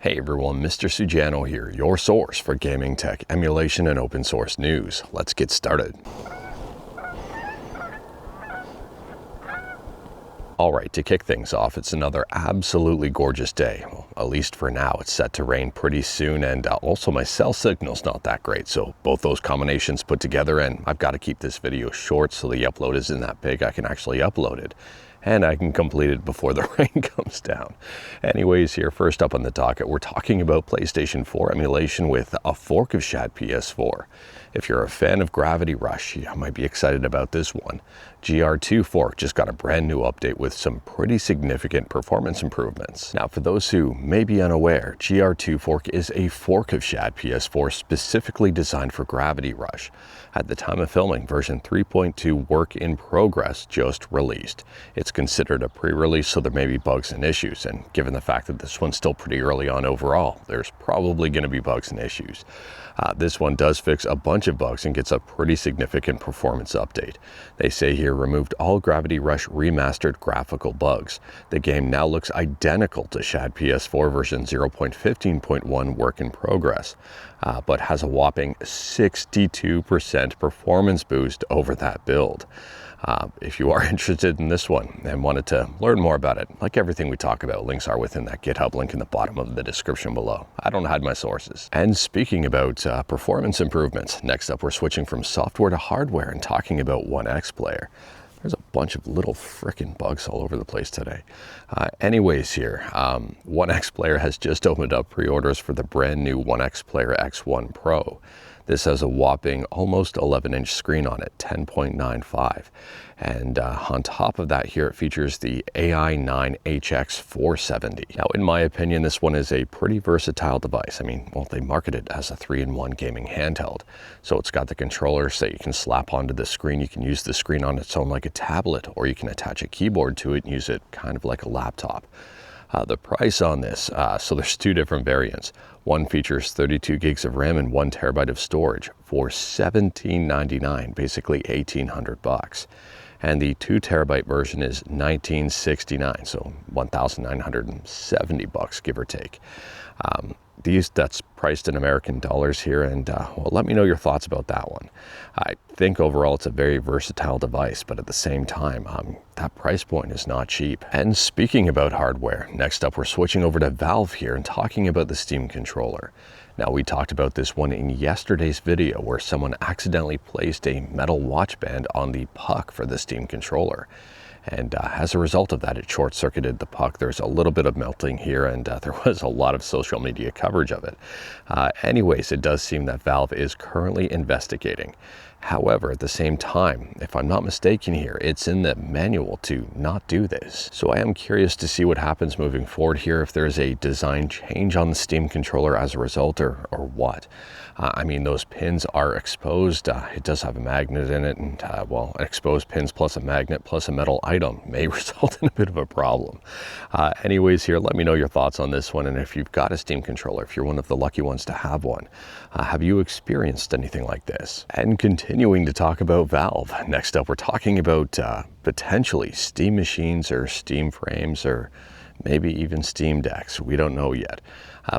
Hey everyone, Mr. Sujano here, your source for gaming tech, emulation, and open source news. Let's get started. Alright, to kick things off, it's another absolutely gorgeous day. Well, at least for now. It's set to rain pretty soon, and also my cell signal's not that great, so both those combinations put together, and I've got to keep this video short so the upload isn't that big. I can actually upload it, and I can complete it before the rain comes down. Anyways, here, first up on the docket, we're talking about PlayStation 4 emulation with a fork of Shad PS4. If you're a fan of Gravity Rush, you might be excited about this one. GR2 fork just got a brand new update with some pretty significant performance improvements. Now, for those who may be unaware, GR2 fork is a fork of Shad PS4 specifically designed for Gravity Rush. At the time of filming, version 3.2 work in progress just released. It's considered a pre-release, so there may be bugs and issues, and given the fact that this one's still pretty early on overall, there's probably going to be bugs and issues. This one does fix a bunch of bugs and gets a pretty significant performance update. They say here, removed all Gravity Rush remastered graphical bugs. The game now looks identical to Shad PS4 version 0.15.1 work in progress, but has a whopping 62% performance boost over that build. If you are interested in this one and wanted to learn more about it, like everything we talk about, links are within that GitHub link in the bottom of the description below. I don't hide my sources. And speaking about performance improvements, next up we're switching from software to hardware and talking about OneXPlayer. There's a bunch of little frickin' bugs all over the place today. Anyways here, OneXPlayer has just opened up pre-orders for the brand new OneXPlayer X1 Pro. This has a whopping almost 11-inch screen on it, 10.95. And on top of that here, it features the AI9 HX 470. Now, in my opinion, this one is a pretty versatile device. I mean, well, they market it as a 3-in-1 gaming handheld. So it's got the controllers that you can slap onto the screen. You can use the screen on its own like a tablet, or you can attach a keyboard to it and use it kind of like a laptop. The price on this, so there's two different variants. One features 32 gigs of RAM and 1 terabyte of storage for $17.99, basically $1,800. And the 2 terabyte version is $19.69, so $1,970, give or take. That's priced in American dollars here, and well, let me know your thoughts about that one. I think overall it's a very versatile device, but at the same time, that price point is not cheap. And speaking about hardware, next up we're switching over to Valve here and talking about the Steam controller. Now, we talked about this one in yesterday's video where someone accidentally placed a metal watch band on the puck for the Steam controller. And as a result of that, it short-circuited the puck. There's a little bit of melting here, and there was a lot of social media coverage of it. Anyways, it does seem that Valve is currently investigating. However, at the same time, if I'm not mistaken here, it's in the manual to not do this. So I am curious to see what happens moving forward here, if there's a design change on the Steam controller as a result, or what. I mean, those pins are exposed. It does have a magnet in it, and well, exposed pins plus a magnet plus a metal item may result in a bit of a problem. Anyways, here, let me know your thoughts on this one, and if you've got a Steam controller, if you're one of the lucky ones to have one, have you experienced anything like this? And continuing to talk about Valve, next up we're talking about potentially Steam machines or Steam frames or maybe even Steam decks. We don't know yet.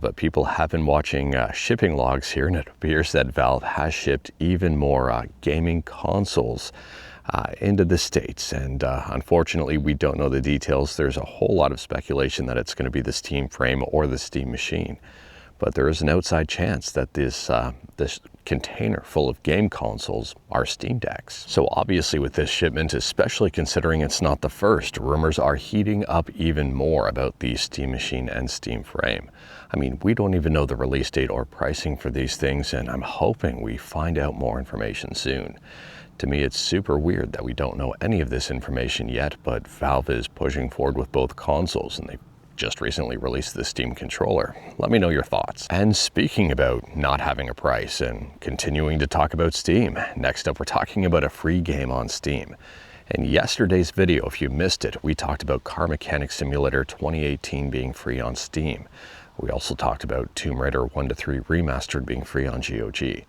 But people have been watching shipping logs here, and it appears that Valve has shipped even more gaming consoles into the States. And unfortunately, we don't know the details. There's a whole lot of speculation that it's going to be the Steam frame or the Steam machine. But there is an outside chance that this container full of game consoles are Steam decks. So obviously with this shipment, especially considering it's not the first, rumors are heating up even more about the Steam machine and Steam frame. I mean, we don't even know the release date or pricing for these things, and I'm hoping we find out more information soon. To me, it's super weird that we don't know any of this information yet, but Valve is pushing forward with both consoles, and they've just recently released the Steam controller. Let me know your thoughts. And speaking about not having a price and continuing to talk about Steam, next up we're talking about a free game on Steam. In yesterday's video, if you missed it, we talked about Car Mechanic Simulator 2018 being free on Steam. We also talked about Tomb Raider 1-3 Remastered being free on GOG.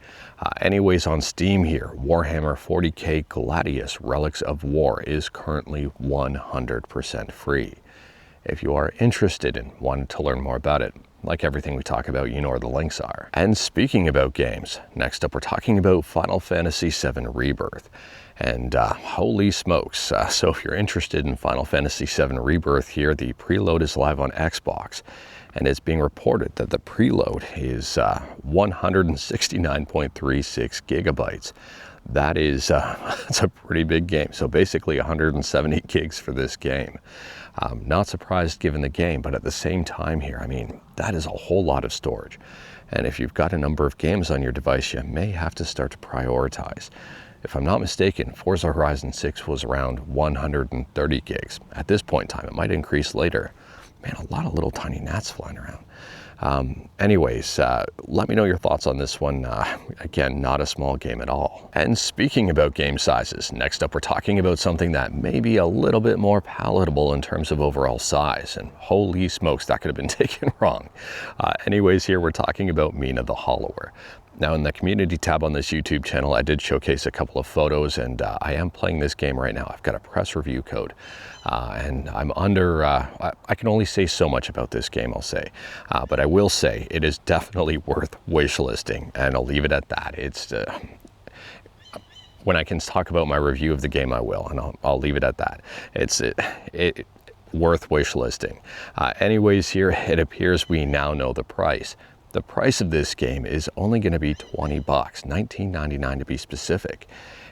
Anyways, on Steam here, Warhammer 40k Gladius Relics of War is currently 100% free. If you are interested and want to learn more about it, like everything we talk about, you know where the links are. And speaking about games, next up we're talking about Final Fantasy VII Rebirth. And holy smokes, so if you're interested in Final Fantasy VII Rebirth here, the preload is live on Xbox. And it's being reported that the preload is 169.36 gigabytes. That is that's a pretty big game. So basically 170 gigs for this game. Not surprised given the game, but at the same time here, I mean, that is a whole lot of storage. And if you've got a number of games on your device, you may have to start to prioritize. If I'm not mistaken, Forza Horizon 6 was around 130 gigs. At this point in time, it might increase later. Man, a lot of little tiny gnats flying around. Anyways, let me know your thoughts on this one. Again, not a small game at all. And speaking about game sizes, next up we're talking about something that may be a little bit more palatable in terms of overall size. And holy smokes, that could have been taken wrong. Anyways, here we're talking about Mina the Hollower. Now in the community tab on this YouTube channel, I did showcase a couple of photos, and I am playing this game right now. I've got a press review code, and I'm under, I can only say so much about this game, I'll say. But I will say it is definitely worth wishlisting, and I'll leave it at that. It's, when I can talk about my review of the game, I will, and I'll leave it at that. It's worth wishlisting. Anyways, here it appears we now know the price. The price of this game is only going to be $20, $19.99 to be specific.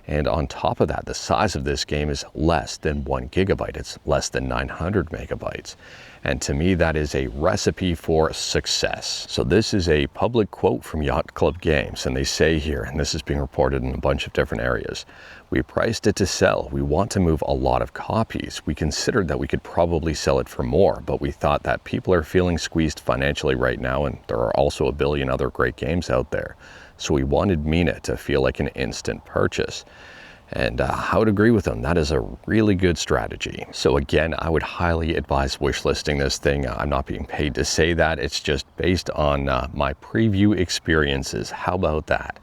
And on top of that, the size of this game is less than 1 gigabyte. It's less than 900 megabytes. And to me, that is a recipe for success. So this is a public quote from Yacht Club Games, and they say here, and this is being reported in a bunch of different areas, "We priced it to sell. We want to move a lot of copies. We considered that we could probably sell it for more, but we thought that people are feeling squeezed financially right now, and there are also a billion other great games out there. So we wanted Mina to feel like an instant purchase." And I would agree with them. That is a really good strategy. So again, I would highly advise wishlisting this thing. I'm not being paid to say that. It's just based on my preview experiences. How about that?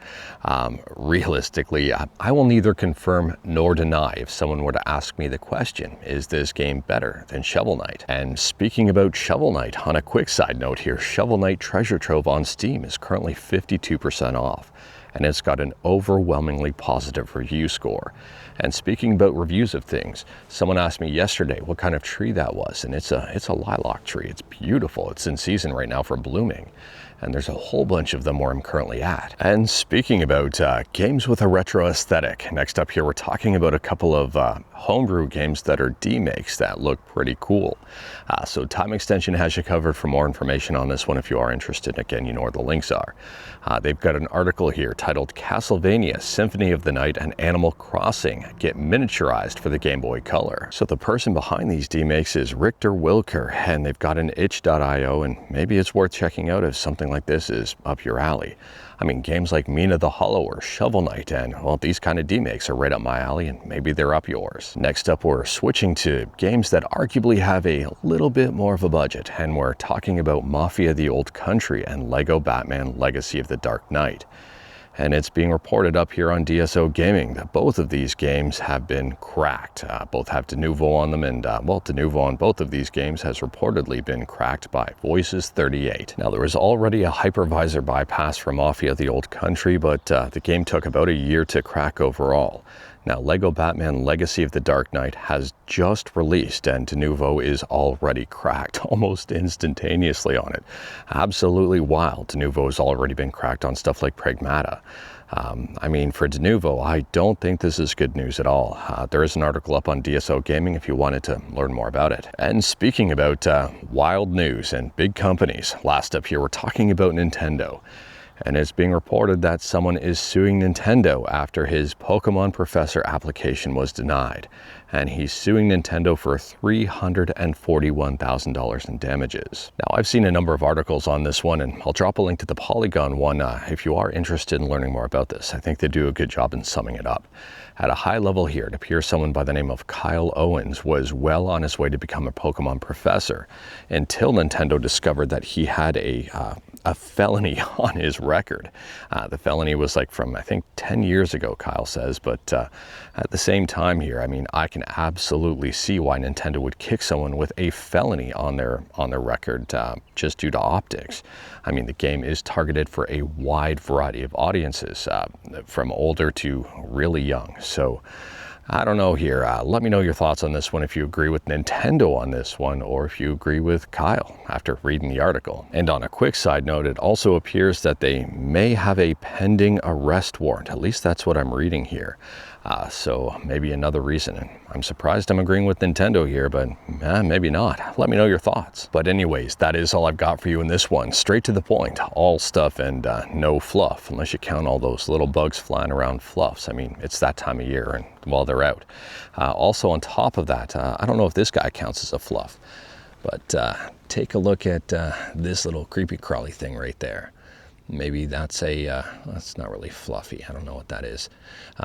Realistically, I will neither confirm nor deny if someone were to ask me the question, is this game better than Shovel Knight? And speaking about Shovel Knight, on a quick side note here, Shovel Knight Treasure Trove on Steam is currently 52% off. And it's got an overwhelmingly positive review score. And speaking about reviews of things, someone asked me yesterday what kind of tree that was, and it's a lilac tree. It's beautiful. It's in season right now for blooming. And there's a whole bunch of them where I'm currently at. And speaking about games with a retro aesthetic, next up here we're talking about a couple of homebrew games that are demakes that look pretty cool. So Time Extension has you covered for more information on this one if you are interested. Again, you know where the links are. They've got an article here titled Castlevania Symphony of the Night and Animal Crossing Get Miniaturized for the Game Boy Color. So the person behind these demakes is Richter Wilker, and they've got an itch.io, and maybe it's worth checking out if something like this is up your alley. I mean, games like Mina the Hollower, Shovel Knight, and well, these kind of demakes are right up my alley, and maybe they're up yours. Next up, we're switching to games that arguably have a little bit more of a budget, and we're talking about Mafia the Old Country and Lego Batman Legacy of the Dark Knight. And it's being reported up here on DSO Gaming that both of these games have been cracked. Both have Denuvo on them, and well, Denuvo on both of these games has reportedly been cracked by Voices 38. Now, there was already a hypervisor bypass for Mafia the Old Country, but the game took about a year to crack overall. Now, Lego Batman Legacy of the Dark Knight has just released, and Denuvo is already cracked almost instantaneously on it. Absolutely wild. Denuvo has already been cracked on stuff like Pragmata. I mean, for Denuvo, I don't think this is good news at all. There is an article up on DSO Gaming if you wanted to learn more about it. And speaking about wild news and big companies, last up here, we're talking about Nintendo. And it's being reported that someone is suing Nintendo after his Pokemon Professor application was denied. And he's suing Nintendo for $341,000 in damages. Now, I've seen a number of articles on this one, and I'll drop a link to the Polygon one if you are interested in learning more about this. I think they do a good job in summing it up. At a high level here, it appears someone by the name of Kyle Owens was well on his way to become a Pokemon Professor until Nintendo discovered that he had a a felony on his record. The felony was like from, I think, 10 years ago, Kyle says, but at the same time here, I mean, I can absolutely see why Nintendo would kick someone with a felony on their record just due to optics. I mean, the game is targeted for a wide variety of audiences, from older to really young. So I don't know here. Let me know your thoughts on this one, if you agree with Nintendo on this one, or if you agree with Kyle after reading the article. And on a quick side note, it also appears that they may have a pending arrest warrant. At least that's what I'm reading here. So maybe another reason. I'm surprised I'm agreeing with Nintendo here, but maybe not. Let me know your thoughts. But anyways, that is all I've got for you in this one. Straight to the point, all stuff and no fluff, unless you count all those little bugs flying around fluffs. I mean, it's that time of year and while they're out. Also on top of that, I don't know if this guy counts as a fluff, but take a look at this little creepy crawly thing right there. Maybe that's that's not really fluffy. I don't know what that is.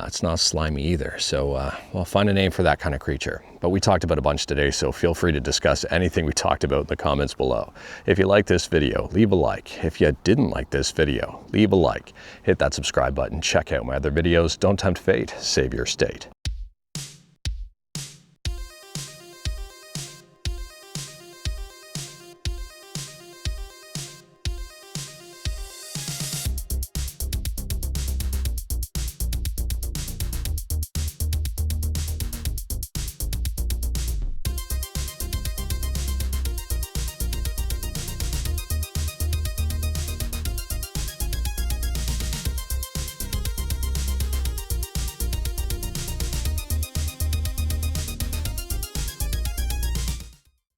It's not slimy either. So, well, find a name for that kind of creature. But we talked about a bunch today, so feel free to discuss anything we talked about in the comments below. If you like this video, leave a like. If you didn't like this video, leave a like. Hit that subscribe button. Check out my other videos. Don't tempt fate. Save your state.